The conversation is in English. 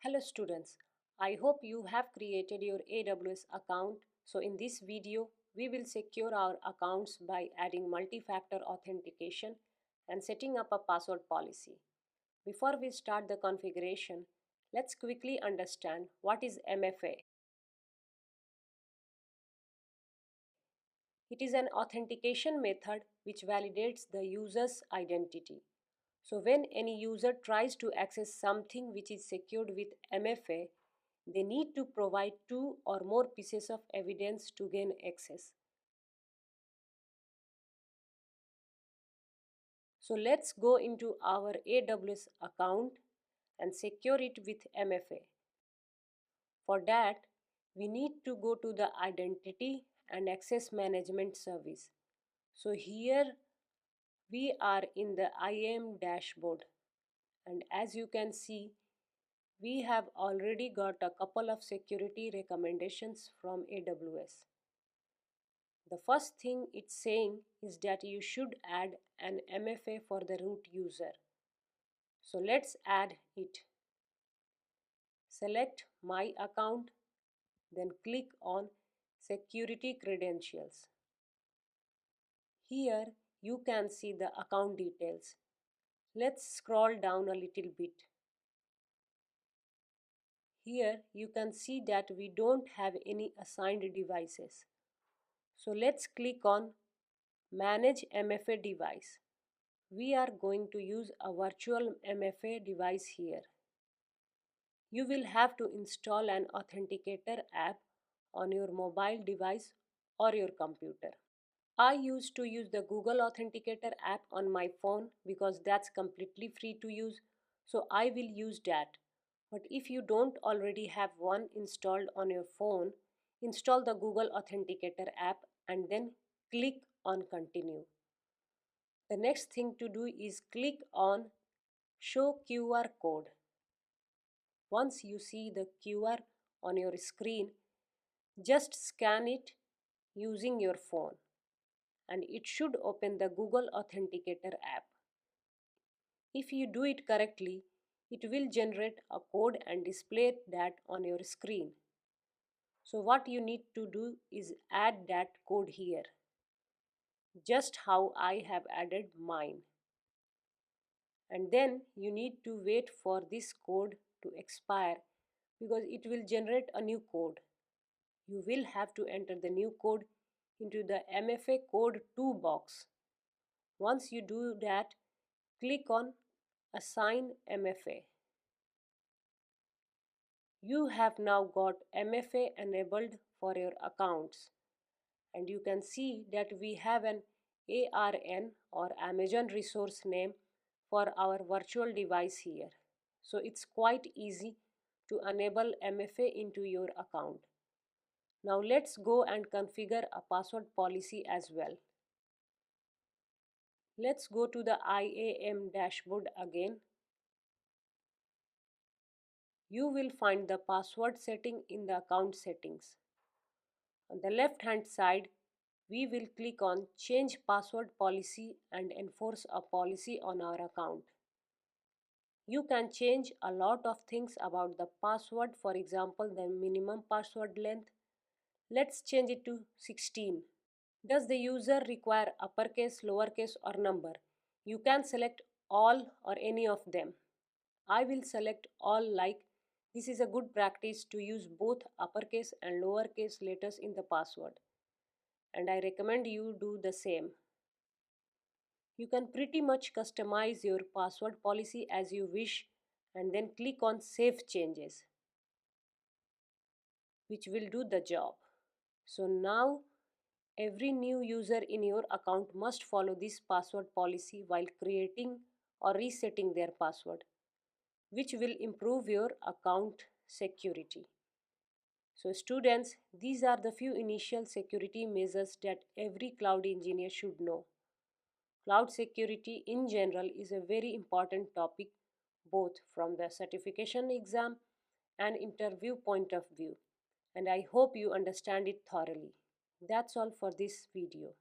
Hello students, I hope you have created your AWS account. So in this video, we will secure our accounts by adding multi-factor authentication and setting up a password policy. Before we start the configuration, let's quickly understand what is MFA. It is an authentication method which validates the user's identity. So when any user tries to access something which is secured with MFA, they need to provide two or more pieces of evidence to gain access. So let's go into our AWS account and secure it with MFA. For that, we need to go to the Identity and Access Management service. So here we are in the IAM dashboard, and as you can see, we have already got a couple of security recommendations from AWS. The first thing it's saying is that you should add an MFA for the root user. So let's add it. Select My Account, then click on Security Credentials. Here you can see the account details. Let's scroll down a little bit. Here you can see that we don't have any assigned devices. So let's click on Manage MFA device. We are going to use a virtual MFA device here. You will have to install an authenticator app on your mobile device or your computer. I used to use the Google Authenticator app on my phone because that's completely free to use, so I will use that. But if you don't already have one installed on your phone, install the Google Authenticator app and then click on Continue. The next thing to do is click on Show QR code. Once you see the QR on your screen, just scan it using your phone and it should open the Google Authenticator app. If you do it correctly, it will generate a code and display that on your screen. So what you need to do is add that code here, just how I have added mine. And then you need to wait for this code to expire because it will generate a new code. You will have to enter the new code into the MFA code 2 box. Once you do that, click on Assign MFA. You have now got MFA enabled for your accounts, and you can see that we have an ARN or Amazon resource name for our virtual device here. So it's quite easy to enable MFA into your account. Now let's go and configure a password policy as well. Let's go to the IAM dashboard again. You will find the password setting in the account settings. On the left hand side, we will click on Change Password Policy and enforce a policy on our account. You can change a lot of things about the password, for example, the minimum password length. Let's change it to 16. Does the user require uppercase, lowercase, or number? You can select all or any of them. I will select all, like this is a good practice to use both uppercase and lowercase letters in the password, and I recommend you do the same. You can pretty much customize your password policy as you wish and then click on Save Changes, which will do the job. So now every new user in your account must follow this password policy while creating or resetting their password, which will improve your account security. So students, these are the few initial security measures that every cloud engineer should know. Cloud security in general is a very important topic both from the certification exam and interview point of view, and I hope you understand it thoroughly. That's all for this video.